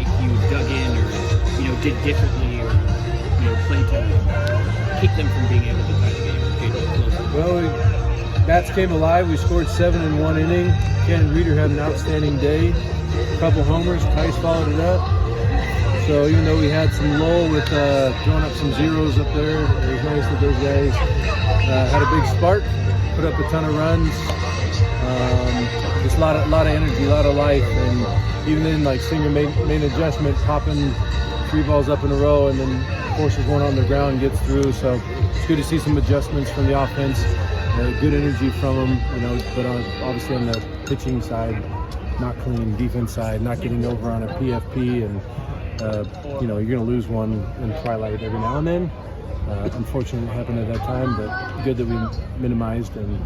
like you dug in or, did differently or, played to keep them from being able to tie the game or get closer? Well, bats came alive. We scored 7 in 1 inning. Ken Reeder had an outstanding day. A couple homers. Tice followed it up. So even though we had some lull with throwing up some zeros up there, it was nice that those guys had a big spark, put up a ton of runs. Just a lot of energy, a lot of life, and even then, like Singer made an adjustment, popping 3 balls up in a row, and then forces one on the ground and gets through. So it's good to see some adjustments from the offense. Good energy from them, but obviously on the pitching side, not clean. Defense side, not getting over on a PFP, and you're going to lose one in twilight every now and then. Unfortunately, it happened at that time, but good that we minimized and.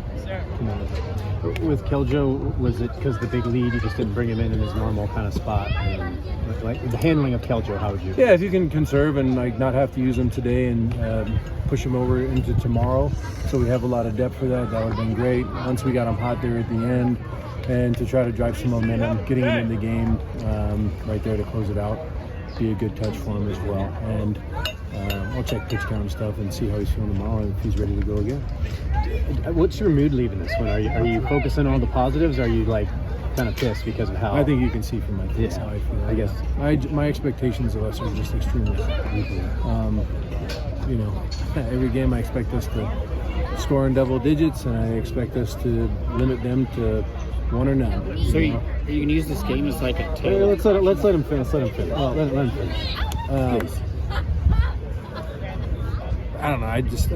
With Keljo, was it because the big lead, you just didn't bring him in his normal kind of spot? And, like the handling of Keljo, how would you? Yeah, if you can conserve and not have to use him today and push him over into tomorrow, so we have a lot of depth for that. That would have been great. Once we got him hot there at the end, and to try to drive some momentum, getting him in the game right there to close it out, be a good touch for him as well. And I'll check pitch count and stuff and see how he's feeling tomorrow and if he's ready to go again. What's your mood leaving this one? Are you focusing on the positives? Or are you like kind of pissed because of how? I think you can see from my face how I feel. I guess my expectations of us are just extremely high. Every game I expect us to score in double digits, and I expect us to limit them to 1 or none. So are you going to use this game as like a tail? Let's let him finish. Let him finish. Let him finish. I don't know. I just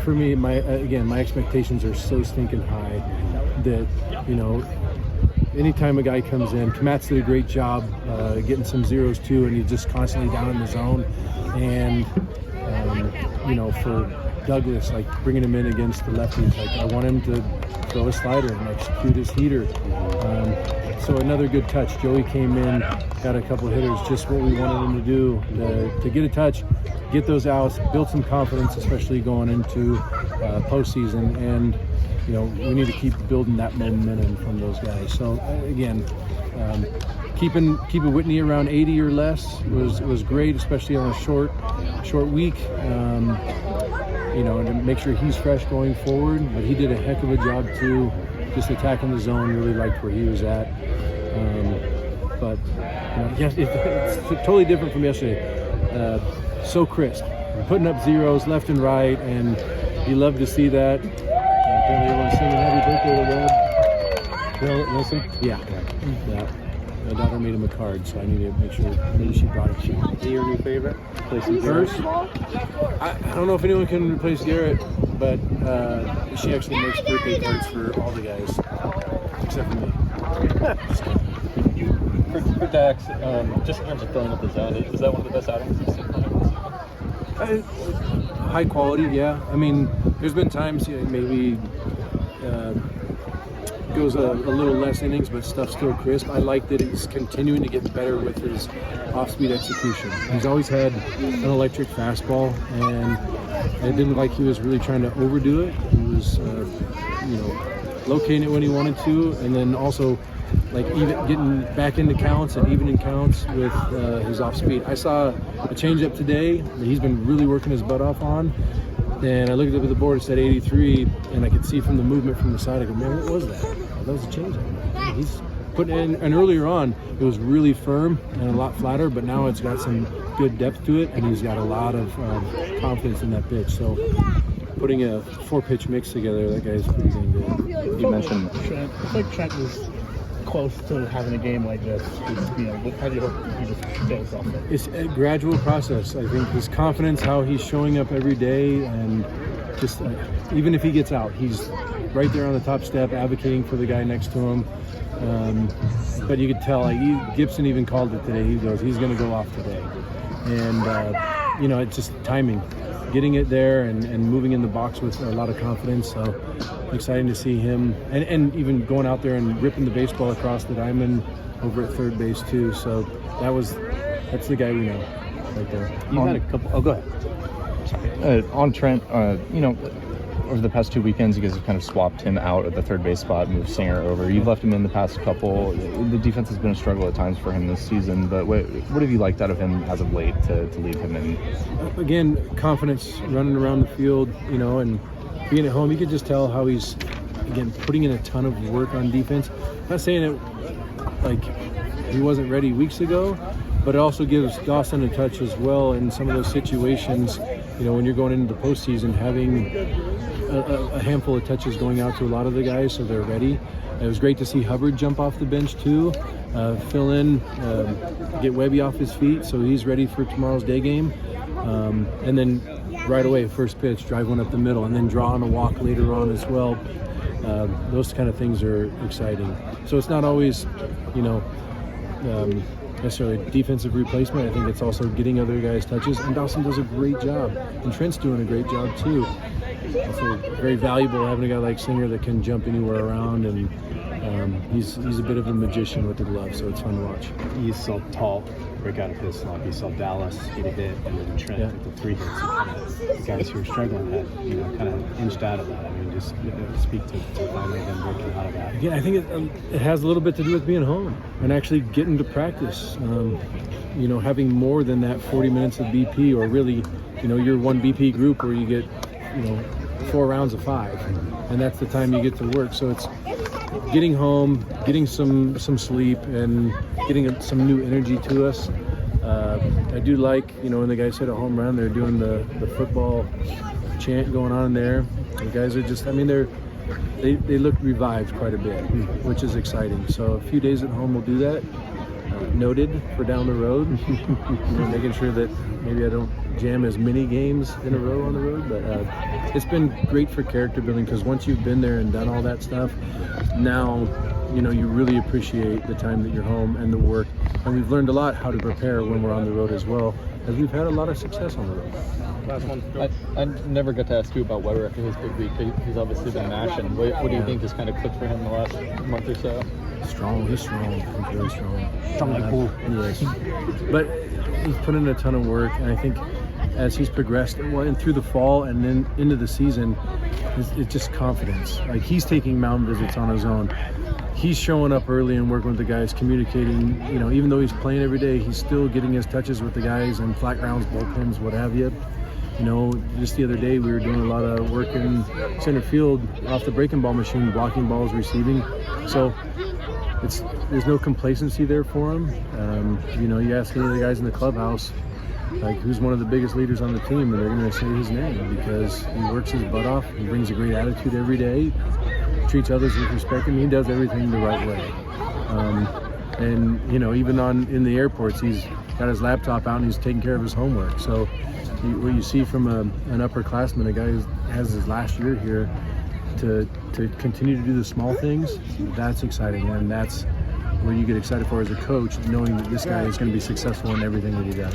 for me, my expectations are so stinking high that anytime a guy comes in, Kmatz did a great job getting some zeros too, and he's just constantly down in the zone. And for Douglas, bringing him in against the lefties, I want him to throw a slider and execute his heater. So another good touch. Joey came in, got a couple of hitters, just what we wanted him to do, to get a touch, get those outs, build some confidence, especially going into postseason. And we need to keep building that momentum from those guys. So again, keeping Whitney around 80 or less was great, especially on a short week. And to make sure he's fresh going forward. But he did a heck of a job too, just attacking the zone. Really liked where he was at. Yes, it's totally different from yesterday. So crisp, putting up zeros left and right, and you love to see that. Apparently everyone's singing happy birthday to Webb. Wilson? Yeah. My daughter made him a card, so I need to make sure maybe she brought it. Is he your new favorite? First? I don't know if anyone can replace Garrett, but she actually makes birthday cards for all the guys, except for me. For Dax, just in terms of filling up the zone, is that one of the best outings you've seen from him this year? High quality, yeah. I mean, there's been times maybe goes a little less innings, but stuff's still crisp. I like that he's continuing to get better with his off-speed execution. He's always had an electric fastball, and it didn't like he was really trying to overdo it. He was, locating it when he wanted to, and then also even getting back into counts and evening counts with his off-speed. I saw a changeup today that he's been really working his butt off on, and I looked up at the board, it said 83, and I could see from the movement from the side, I go, man, what was that? Oh, that was a changeup. He's putting in, and earlier on, it was really firm and a lot flatter, but now it's got some good depth to it, and he's got a lot of confidence in that pitch. So putting a 4-pitch mix together, that guy's pretty dang good. You mentioned Trent. I think Trent was close to having a game like this. How do you hope he just stays off it? It's a gradual process. I think his confidence, how he's showing up every day, and just even if he gets out, he's right there on the top step advocating for the guy next to him. But you could tell, Gibson even called it today. He goes, he's going to go off today. And, it's just timing, getting it there and moving in the box with a lot of confidence. So exciting to see him, and even going out there and ripping the baseball across the diamond over at third base too. So that's the guy we know right there. You had a couple. Oh, go ahead. On Trent, over the past 2 weekends, you guys have kind of swapped him out at the third base spot, moved Singer over. You've left him in the past couple. The defense has been a struggle at times for him this season, but what have you liked out of him as of late to leave him in? Again, confidence, running around the field, and being at home, you could just tell how he's, again, putting in a ton of work on defense. Not saying it like he wasn't ready weeks ago, but it also gives Dawson a touch as well in some of those situations. When you're going into the postseason, having a handful of touches going out to a lot of the guys so they're ready. It was great to see Hubbard jump off the bench too, fill in, get Webby off his feet so he's ready for tomorrow's day game. And then right away, first pitch, drive one up the middle, and then draw on a walk later on as well. Those kind of things are exciting. So it's not always, necessarily defensive replacement. I think it's also getting other guys touches, and Dawson does a great job, and Trent's doing a great job too. Also very valuable having a guy like Singer that can jump anywhere around, and he's a bit of a magician with the glove, so it's fun to watch. He's so tall, break out of his slump. You saw Dallas get a hit, and then Trent with the 3 hits. The guys who were struggling had, kind of inched out of that. I mean, just speak to finally them breaking out of that. Again, I think it has a little bit to do with being home and actually getting to practice. Having more than that 40 minutes of BP, or really, your one BP group where you get, 4 rounds of 5, and that's the time you get to work. So it's getting home, getting some sleep, and getting some new energy to us. I do like, when the guys hit a home run, they're doing the football chant going on there. The guys are just, they look revived quite a bit, which is exciting. So a few days at home will do that. Noted for down the road, making sure that maybe I don't jam as many games in a row on the road, but it's been great for character building, because once you've been there and done all that stuff, now you really appreciate the time that you're home and the work. And we've learned a lot how to prepare when we're on the road as well, as we've had a lot of success on the road. Last one. I never got to ask you about Weber after his big week. He's obviously been mashing. What do you think just kind of clicked for him the last month or so? Strong. He's strong. He's really strong. Strong like bull. Yes. But he's put in a ton of work, and I think as he's progressed and through the fall and then into the season, it's just confidence. Like, he's taking mound visits on his own. He's showing up early and working with the guys, communicating. Even though he's playing every day, he's still getting his touches with the guys and flat grounds, bullpens, what have you. Just the other day we were doing a lot of work in center field off the breaking ball machine, blocking balls, receiving. So there's no complacency there for him. You ask any of the guys in the clubhouse, like, who's one of the biggest leaders on the team, and they're going to say his name, because he works his butt off. He brings a great attitude every day, treats others with respect, and he does everything the right way. Even in the airports, he's got his laptop out and he's taking care of his homework. So what you see from an upperclassman, a guy who has his last year here, to continue to do the small things, that's exciting, and that's what you get excited for as a coach, knowing that this guy is going to be successful in everything that he does.